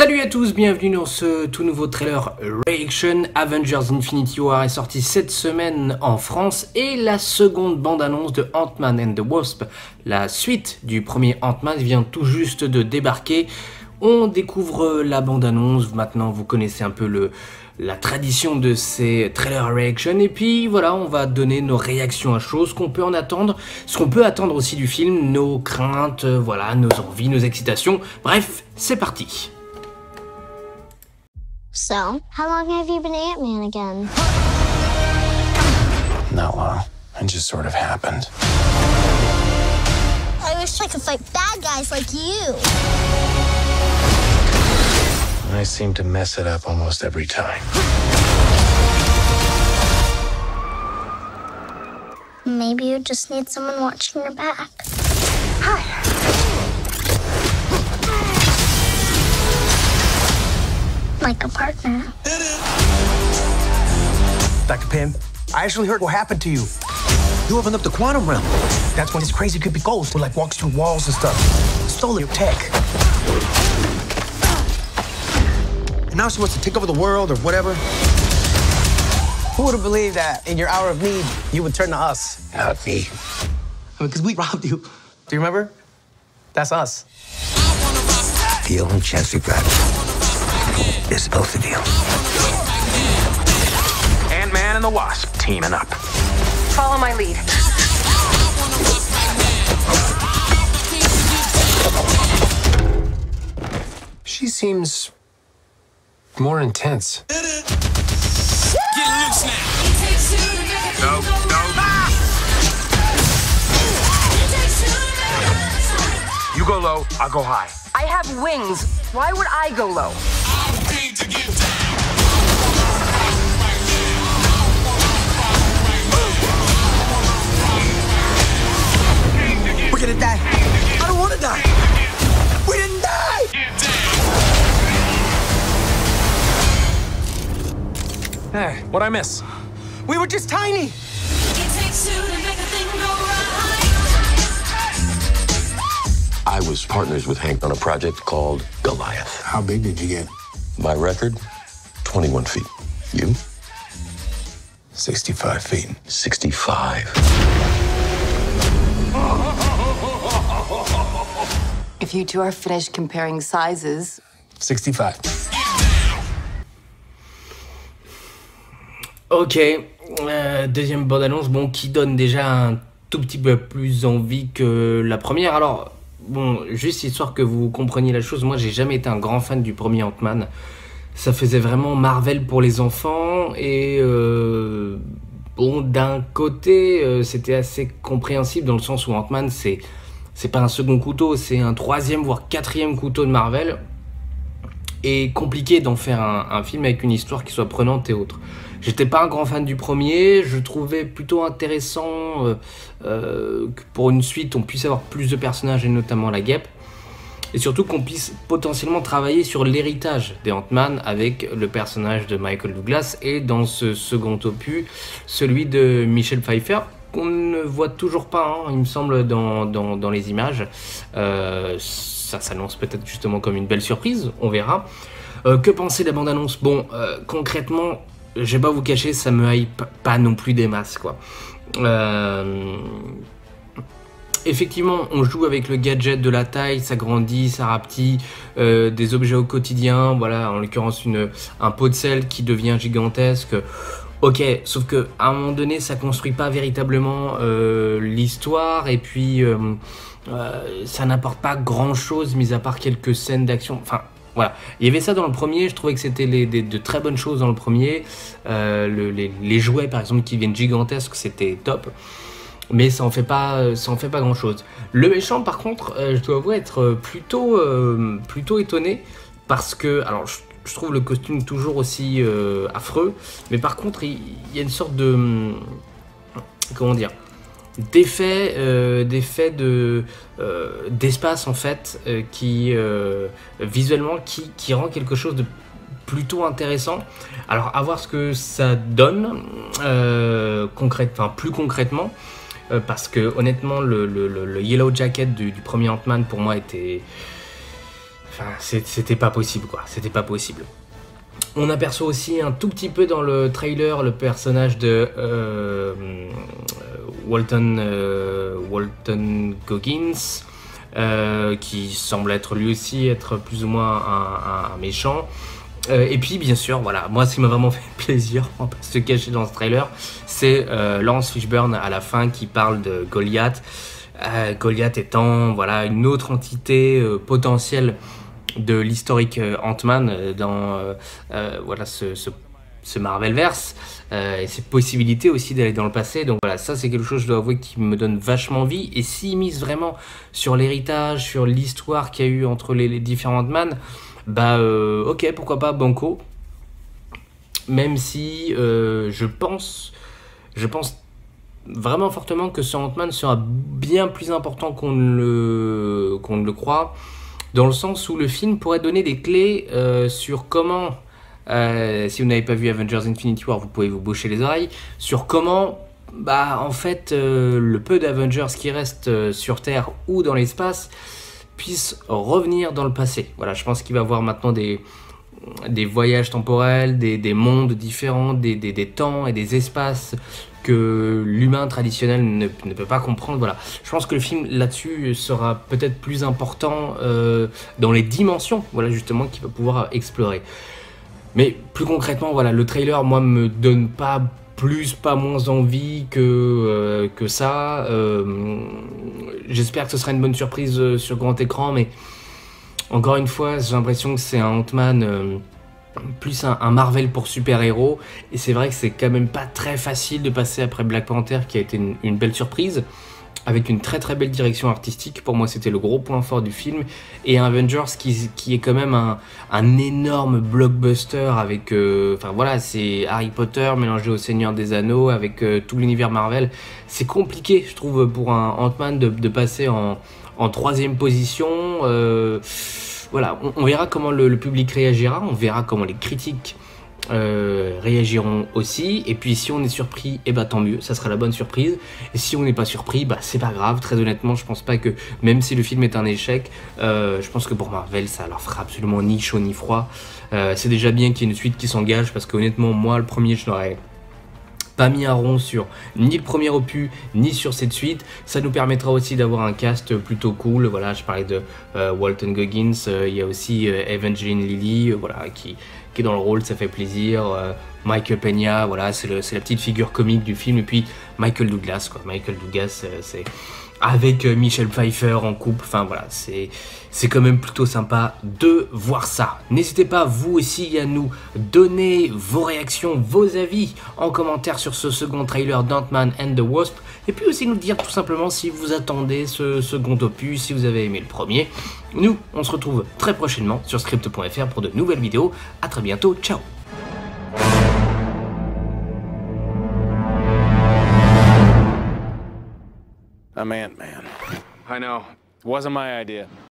Salut à tous, bienvenue dans ce tout nouveau trailer Reaction. Avengers Infinity War est sorti cette semaine en France et la seconde bande-annonce de Ant-Man and the Wasp, la suite du premier Ant-Man, vient tout juste de débarquer. On découvre la bande-annonce, maintenant vous connaissez un peu la tradition de ces trailers Reaction, et puis voilà, on va donner nos réactions à chaud, ce qu'on peut en attendre, ce qu'on peut attendre aussi du film, nos craintes, voilà, nos envies, nos excitations, bref, c'est parti. So, how long have you been Ant-Man again? Not long. It just sort of happened. I wish I could fight bad guys like you. I seem to mess it up almost every time. Maybe you just need someone watching your back. Like a partner. Dr. Pym, I actually heard what happened to you. You opened up the quantum realm. That's when this crazy creepy ghost who like walks through walls and stuff. Stole your tech. And now she wants to take over the world or whatever. Who would have believed that in your hour of need, you would turn to us? Not me. Because we robbed you. Do you remember? That's us. The only chance we've got is both of you. Ant-Man and the Wasp teaming up. Follow my lead. She seems more intense. You go low, I'll go high. I have wings. Why would I go low? We're gonna die. I don't want to die. We didn't die. Hey, what'd I miss? We were just tiny. I was partners with Hank on a project called Goliath. How big did you get? My record, 21 feet. You? 65 feet. 65. If you two are finished comparing sizes, 65. Ok, deuxième bande-annonce, bon, qui donne déjà un tout petit peu plus envie que la première. Alors, bon, juste histoire que vous compreniez la chose, moi j'ai jamais été un grand fan du premier Ant-Man. Ça faisait vraiment Marvel pour les enfants et bon, d'un côté c'était assez compréhensible dans le sens où Ant-Man c'est pas un second couteau, c'est un troisième voire quatrième couteau de Marvel, et compliqué d'en faire un film avec une histoire qui soit prenante et autre. J'étais pas un grand fan du premier, je trouvais plutôt intéressant que pour une suite on puisse avoir plus de personnages et notamment la guêpe, et surtout qu'on puisse potentiellement travailler sur l'héritage des Ant-Man avec le personnage de Michael Douglas et dans ce second opus celui de Michelle Pfeiffer qu'on ne voit toujours pas, hein, il me semble, dans les images. Ça s'annonce peut-être justement comme une belle surprise, on verra. Que penser de la bande-annonce? Bon, concrètement, je vais pas vous cacher, ça me hype pas non plus des masses, quoi. Effectivement, on joue avec le gadget de la taille, ça grandit, ça rapetit, des objets au quotidien, voilà, en l'occurrence un pot de sel qui devient gigantesque. Ok, sauf que à un moment donné, ça construit pas véritablement l'histoire, et puis ça n'apporte pas grand chose, mis à part quelques scènes d'action. Enfin, voilà, il y avait ça dans le premier, je trouvais que c'était de très bonnes choses dans le premier. Les jouets, par exemple, qui viennent gigantesques, c'était top. Mais ça en fait pas grand chose. Le méchant, par contre, je dois avouer être plutôt étonné, parce que, alors je trouve le costume toujours aussi affreux, mais par contre il y a une sorte de, comment dire, d'effet d'espace en fait, qui visuellement qui rend quelque chose de plutôt intéressant. Alors à voir ce que ça donne plus concrètement, parce que honnêtement le Yellow Jacket du premier Ant-Man pour moi était c'était pas possible, quoi. C'était pas possible. On aperçoit aussi un tout petit peu dans le trailer le personnage de Walton Goggins, qui semble être lui aussi être plus ou moins un méchant. Et puis bien sûr, voilà, moi ce qui m'a vraiment fait plaisir, on va pas se cacher dans ce trailer, c'est Laurence Fishburne à la fin qui parle de Goliath. Goliath étant voilà, une autre entité potentielle de l'historique Ant-Man dans voilà, ce Marvelverse et ses possibilités aussi d'aller dans le passé. Donc voilà, ça c'est quelque chose, je dois avouer, qui me donne vachement envie. Et s'ils misent vraiment sur l'héritage, sur l'histoire qu'il y a eu entre les différents Ant-Man, bah ok, pourquoi pas, banco. Même si je pense vraiment fortement que ce Ant-Man sera bien plus important qu'on ne le croit, dans le sens où le film pourrait donner des clés sur comment, si vous n'avez pas vu Avengers Infinity War, vous pouvez vous boucher les oreilles, sur comment, bah en fait, le peu d'Avengers qui restent sur Terre ou dans l'espace puissent revenir dans le passé. Voilà, je pense qu'il va y avoir maintenant des voyages temporels, des mondes différents, des temps et des espaces que l'humain traditionnel ne peut pas comprendre. Voilà, je pense que le film là-dessus sera peut-être plus important dans les dimensions, voilà, justement, qu'il va pouvoir explorer. Mais plus concrètement, voilà, le trailer, moi, me donne pas plus, pas moins envie que ça. J'espère que ce sera une bonne surprise sur grand écran, mais encore une fois, j'ai l'impression que c'est un Ant-Man plus un Marvel pour super-héros, et c'est vrai que c'est quand même pas très facile de passer après Black Panther, qui a été une belle surprise, avec une très très belle direction artistique. Pour moi, c'était le gros point fort du film, et un Avengers qui est quand même un énorme blockbuster avec, enfin voilà, c'est Harry Potter mélangé au Seigneur des Anneaux avec tout l'univers Marvel. C'est compliqué, je trouve, pour un Ant-Man de passer en troisième position. Voilà, on verra comment le public réagira, on verra comment les critiques réagiront aussi, et puis si on est surpris, et bah tant mieux, ça sera la bonne surprise. Et si on n'est pas surpris, bah c'est pas grave. Très honnêtement, je pense pas que, même si le film est un échec, je pense que pour Marvel ça leur fera absolument ni chaud ni froid. C'est déjà bien qu'il y ait une suite qui s'engage, parce que honnêtement, moi le premier, je n'aurais pas mis un rond sur ni le premier opus ni sur cette suite. Ça nous permettra aussi d'avoir un cast plutôt cool. Voilà, je parlais de Walton Goggins, il y a aussi Evangeline Lilly, voilà, qui est dans le rôle, ça fait plaisir. Michael Peña, voilà, c'est la petite figure comique du film. Et puis Michael Douglas, quoi. Michael Douglas, c'est avec Michelle Pfeiffer en couple. Enfin voilà, c'est quand même plutôt sympa de voir ça. N'hésitez pas, vous aussi, à nous donner vos réactions, vos avis en commentaire sur ce second trailer d'Ant-Man and the Wasp. Et puis aussi nous dire tout simplement si vous attendez ce second opus, si vous avez aimé le premier. Nous, on se retrouve très prochainement sur script.fr pour de nouvelles vidéos. À très bientôt, ciao. I'm Ant-Man. I know. Wasn't my idea.